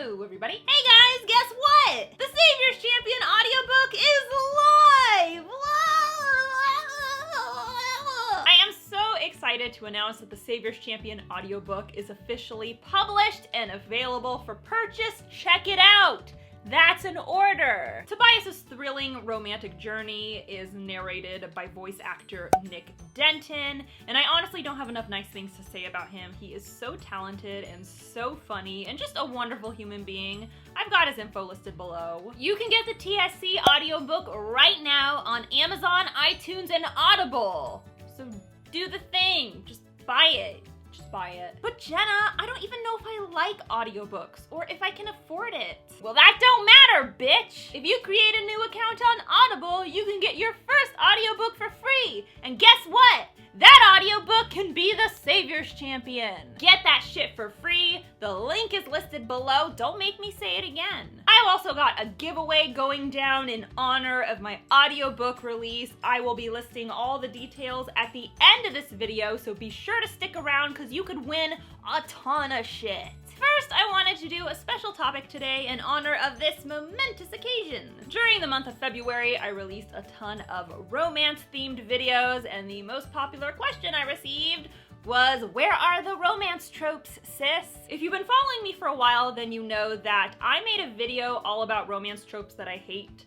Hello, everybody. Hey guys, guess what? The Savior's Champion audiobook is live! I am so excited to announce that the Savior's Champion audiobook is officially published and available for purchase. Check it out! That's an order! Tobias's thrilling romantic journey is narrated by voice actor Nick Denton, and I honestly don't have enough nice things to say about him. He is so talented and so funny and just a wonderful human being. I've got his info listed below. You can get the TSC audiobook right now on Amazon, iTunes, and Audible. So do the thing. Just buy it. Just buy it. But Jenna, I don't even know if I like audiobooks or if I can afford it. Well, that don't matter, bitch! If you create a new account on Audible, you can get your first audiobook for free. And guess what? That audiobook can be the Savior's Champion. Get that shit for free. The link is listed below. Don't make me say it again. I've also got a giveaway going down in honor of my audiobook release. I will be listing all the details at the end of this video, so be sure to stick around because you could win a ton of shit. First, I wanted to do a special topic today in honor of this momentous occasion. During the month of February, I released a ton of romance-themed videos, and the most popular question I received was, where are the romance tropes, sis? If you've been following me for a while, then you know that I made a video all about romance tropes that I hate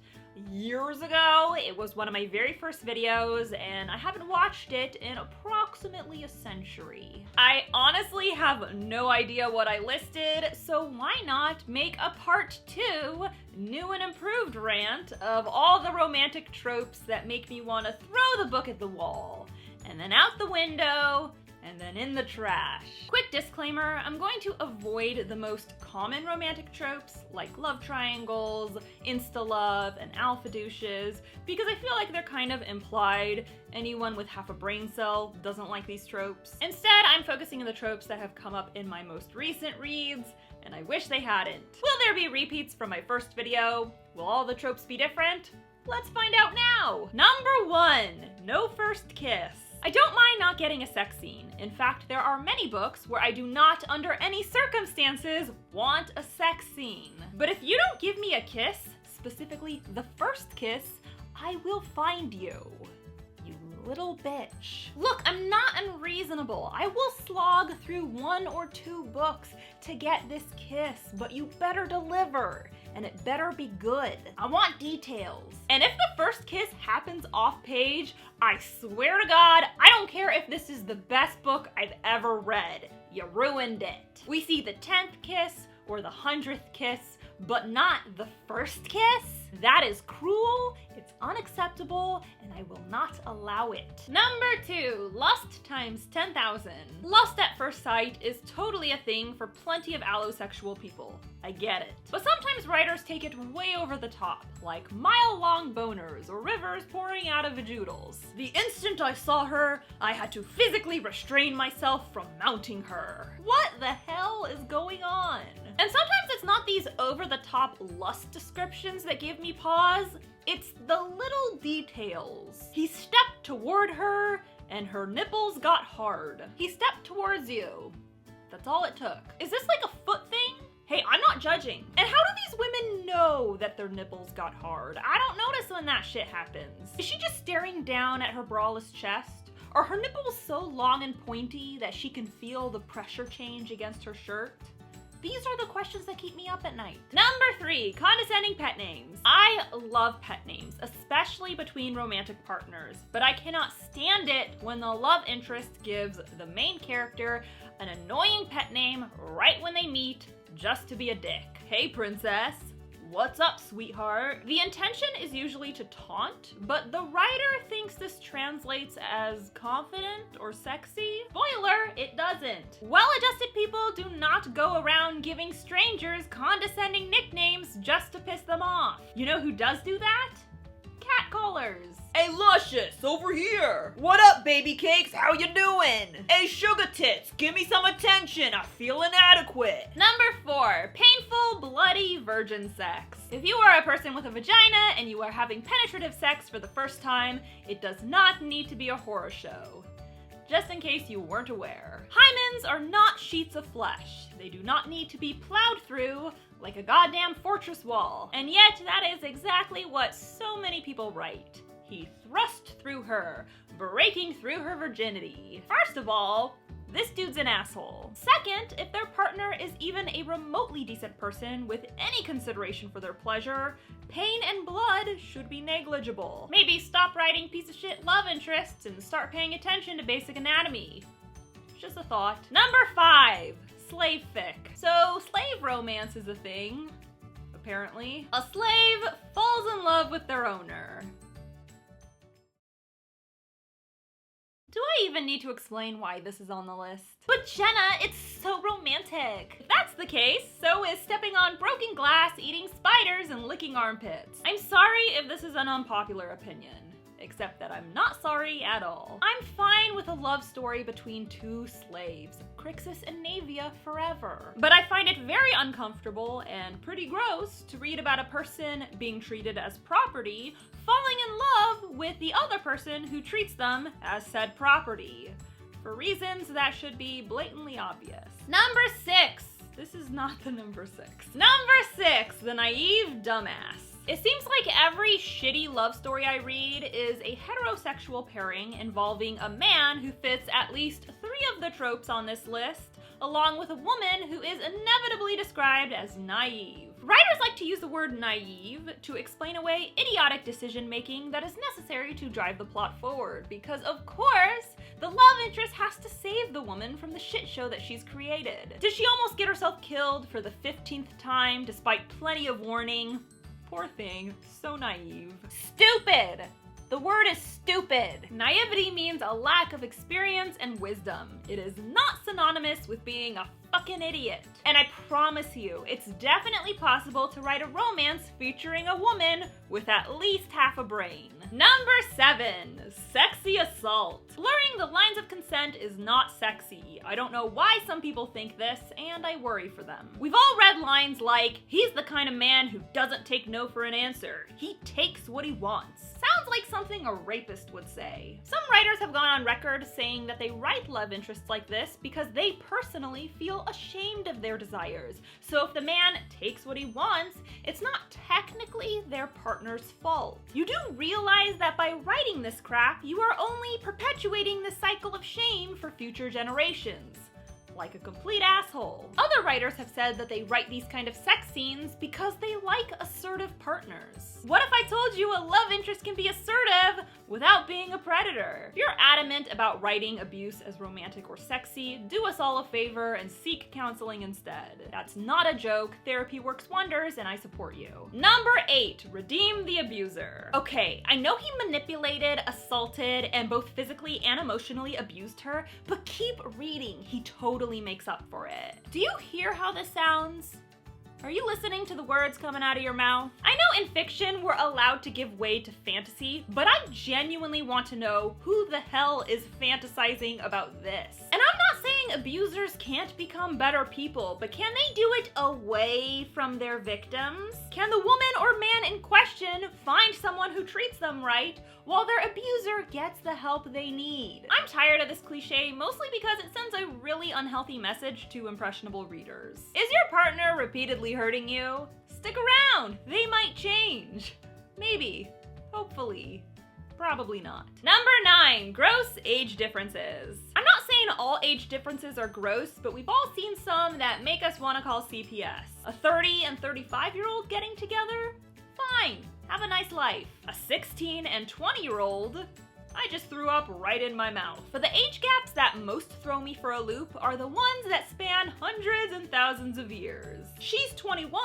years ago. It was one of my very first videos, and I haven't watched it in approximately a century. I honestly have no idea what I listed, so why not make a part 2, new and improved rant of all the romantic tropes that make me want to throw the book at the wall, and then out the window, and then in the trash. Quick disclaimer, I'm going to avoid the most common romantic tropes like love triangles, insta-love, and alpha douches, because I feel like they're kind of implied. Anyone with half a brain cell doesn't like these tropes. Instead, I'm focusing on the tropes that have come up in my most recent reads, and I wish they hadn't. Will there be repeats from my first video? Will all the tropes be different? Let's find out now! Number 1, no first kiss. I don't mind not getting a sex scene. In fact, there are many books where I do not, under any circumstances, want a sex scene. But if you don't give me a kiss, specifically the first kiss, I will find you. You little bitch. Look, I'm not unreasonable. I will slog through 1 or 2 books to get this kiss, but you better deliver. And it better be good. I want details. And if the first kiss happens off page, I swear to God, I don't care if this is the best book I've ever read. You ruined it. We see the 10th kiss or the 100th kiss, but not the first kiss? That is cruel, it's unacceptable, and I will not allow it. Number 2, lust times 10,000. Lust at first sight is totally a thing for plenty of allosexual people. I get it. But sometimes writers take it way over the top, like mile-long boners or rivers pouring out of vajoodles. The instant I saw her, I had to physically restrain myself from mounting her. What the hell is going on? And sometimes it's not these over-the-top lust descriptions that give me pause, it's the little details. He stepped toward her, and her nipples got hard. He stepped towards you. That's all it took. Is this like a foot thing? Hey, I'm not judging. And how do these women know that their nipples got hard? I don't notice when that shit happens. Is she just staring down at her braless chest? Are her nipples so long and pointy that she can feel the pressure change against her shirt? These are the questions that keep me up at night. Number 3, condescending pet names. I love pet names, especially between romantic partners, but I cannot stand it when the love interest gives the main character an annoying pet name right when they meet just to be a dick. Hey princess, what's up sweetheart? The intention is usually to taunt, but the writer thinks this translates as confident or sexy. Spoiler, it doesn't. Well-adjusted people do not go around giving strangers condescending nicknames just to piss them off. You know who does do that? Catcallers. Hey Luscious, over here! What up, baby cakes? How you doing? Hey Sugar Tits, give me some attention, I feel inadequate. Number 4, painful, bloody virgin sex. If you are a person with a vagina and you are having penetrative sex for the first time, it does not need to be a horror show. Just in case you weren't aware. Hymens are not sheets of flesh. They do not need to be plowed through like a goddamn fortress wall. And yet, that is exactly what so many people write. He thrust through her, breaking through her virginity. First of all, this dude's an asshole. Second, if their partner is even a remotely decent person with any consideration for their pleasure, pain and blood should be negligible. Maybe stop writing piece of shit love interests and start paying attention to basic anatomy. Just a thought. Number 5, slave fic. So slave romance is a thing, apparently. A slave falls in love with their owner. Do I even need to explain why this is on the list? But Jenna, it's so romantic. If that's the case, so is stepping on broken glass, eating spiders, and licking armpits. I'm sorry if this is an unpopular opinion, except that I'm not sorry at all. I'm fine with a love story between two slaves, Crixus and Navia forever. But I find it very uncomfortable and pretty gross to read about a person being treated as property falling in love with the other person who treats them as said property, for reasons that should be blatantly obvious. Number 6. This is not the number 6. Number 6, the naive dumbass. It seems like every shitty love story I read is a heterosexual pairing involving a man who fits at least 3 of the tropes on this list, along with a woman who is inevitably described as naive. Writers like to use the word naive to explain away idiotic decision-making that is necessary to drive the plot forward, because of course, the love interest has to save the woman from the shit show that she's created. Did she almost get herself killed for the 15th time despite plenty of warning? Poor thing, so naive. Stupid! The word is stupid. Naivety means a lack of experience and wisdom. It is not synonymous with being a fucking idiot. And I promise you, it's definitely possible to write a romance featuring a woman with at least half a brain. Number 7, sexy assault. Blurring the lines of consent is not sexy. I don't know why some people think this, and I worry for them. We've all read lines like, he's the kind of man who doesn't take no for an answer. He takes what he wants. Sounds like something a rapist would say. Some writers have gone on record saying that they write love interests like this because they personally feel ashamed of their desires. So if the man takes what he wants, it's not technically their partner's fault. You do realize that by writing this crap, you are only perpetuating the cycle of shame for future generations. Like a complete asshole. Other writers have said that they write these kind of sex scenes because they like assertive partners. What if I told you a love interest can be assertive without being a predator? If you're adamant about writing abuse as romantic or sexy, do us all a favor and seek counseling instead. That's not a joke, therapy works wonders, and I support you. Number 8, redeem the abuser. Okay, I know he manipulated, assaulted, and both physically and emotionally abused her, but keep reading, he totally makes up for it. Do you hear how this sounds? Are you listening to the words coming out of your mouth? I know in fiction we're allowed to give way to fantasy, but I genuinely want to know who the hell is fantasizing about this. And I'm not saying abusers can't become better people, but can they do it away from their victims? Can the woman or man in question find someone who treats them right while their abuser gets the help they need? I'm tired of this cliche, mostly because it sends a really unhealthy message to impressionable readers. Is your partner repeatedly hurting you? Stick around, they might change. Maybe, hopefully, probably not. Number 9, gross age differences. I'm not saying all age differences are gross, but we've all seen some that make us want to call CPS. A 30 and 35-year-old getting together? Fine, have a nice life. A 16 and 20-year-old? I just threw up right in my mouth. But the age gaps that most throw me for a loop are the ones that span hundreds and thousands of years. She's 21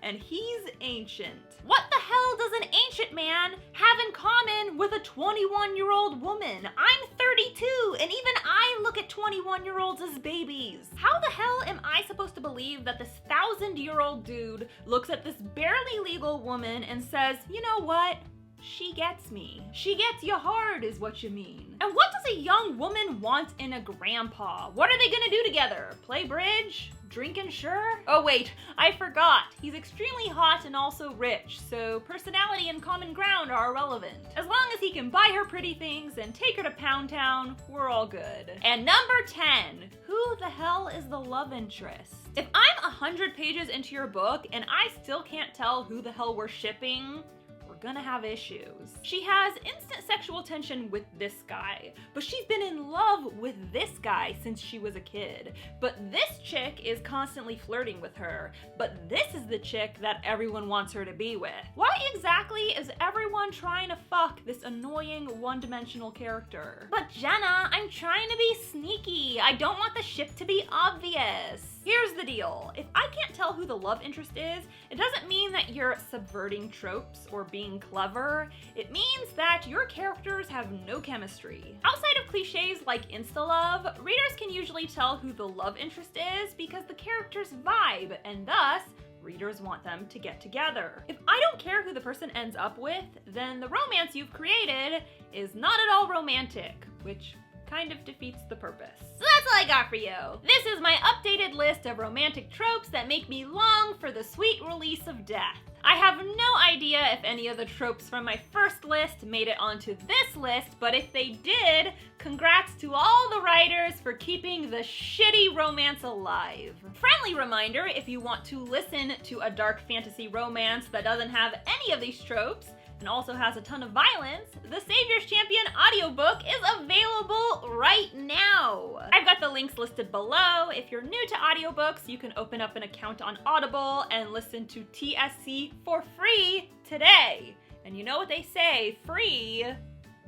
and he's ancient. What the hell does an ancient man have in common with a 21-year-old woman? I'm 32 and even I look at 21-year-olds as babies. How the hell am I supposed to believe that this 1,000-year-old dude looks at this barely legal woman and says, you know what? She gets me. She gets you hard is what you mean. And what does a young woman want in a grandpa? What are they gonna do together? Play bridge? Drink and sure? Oh wait, I forgot. He's extremely hot and also rich, so personality and common ground are irrelevant. As long as he can buy her pretty things and take her to Pound Town, we're all good. And number 10, who the hell is the love interest? If I'm 100 pages into your book and I still can't tell who the hell we're shipping, we're gonna have issues. She has instant sexual tension with this guy, but she's been in love with this guy since she was a kid. But this chick is constantly flirting with her, but this is the chick that everyone wants her to be with. Why exactly is everyone trying to fuck this annoying one-dimensional character? But Jenna, I'm trying to be sneaky. I don't want the ship to be obvious. Here's the deal. If I can't tell who the love interest is, it doesn't mean that you're subverting tropes or being clever. It means that your characters have no chemistry. Outside of cliches like insta-love, readers can usually tell who the love interest is because the characters vibe, and thus, readers want them to get together. If I don't care who the person ends up with, then the romance you've created is not at all romantic, which kind of defeats the purpose. So that's all I got for you. This is my updated list of romantic tropes that make me long for the sweet release of death. I have no idea if any of the tropes from my first list made it onto this list, but if they did, congrats to all the writers for keeping the shitty romance alive. Friendly reminder, if you want to listen to a dark fantasy romance that doesn't have any of these tropes, and also has a ton of violence, the Savior's Champion audiobook is available right now. I've got the links listed below. If you're new to audiobooks, you can open up an account on Audible and listen to TSC for free today. And you know what they say, free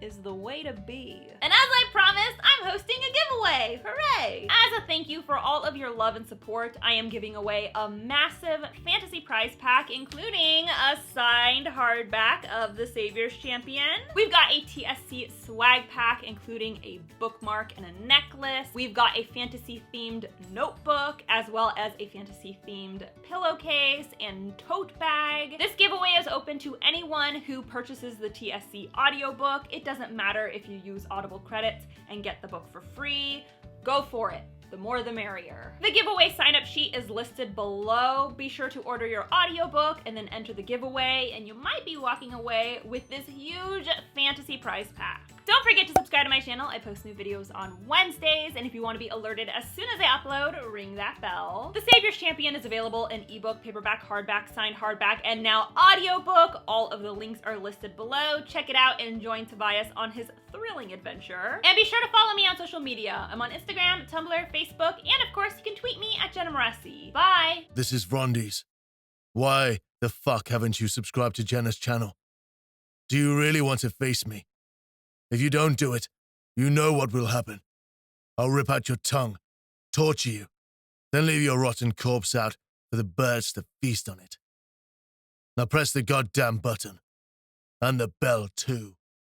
is the way to be. And as I promised, I'm hosting a giveaway. Hooray! As a thank you for all of your love and support, I am giving away a massive fantasy prize pack, including a signed hardback of The Savior's Champion. We've got a TSC swag pack, including a bookmark and a necklace. We've got a fantasy-themed notebook, as well as a fantasy-themed pillowcase and tote bag. This giveaway is open to anyone who purchases the TSC audiobook. It doesn't matter if you use Audible credits and get the book for free. Go for it. The more the merrier. The giveaway sign-up sheet is listed below. Be sure to order your audiobook and then enter the giveaway, and you might be walking away with this huge fantasy prize pack. Don't forget to subscribe to my channel. I post new videos on Wednesdays, and if you want to be alerted as soon as I upload, ring that bell. The Savior's Champion is available in ebook, paperback, hardback, signed hardback, and now audiobook. All of the links are listed below. Check it out and join Tobias on his thrilling adventure. And be sure to follow me on social media. I'm on Instagram, Tumblr, Facebook, and of course, you can tweet me at Jenna Moreci. Bye! This is Rondies. Why the fuck haven't you subscribed to Jenna's channel? Do you really want to face me? If you don't do it, you know what will happen. I'll rip out your tongue, torture you, then leave your rotten corpse out for the birds to feast on it. Now press the goddamn button. And the bell too.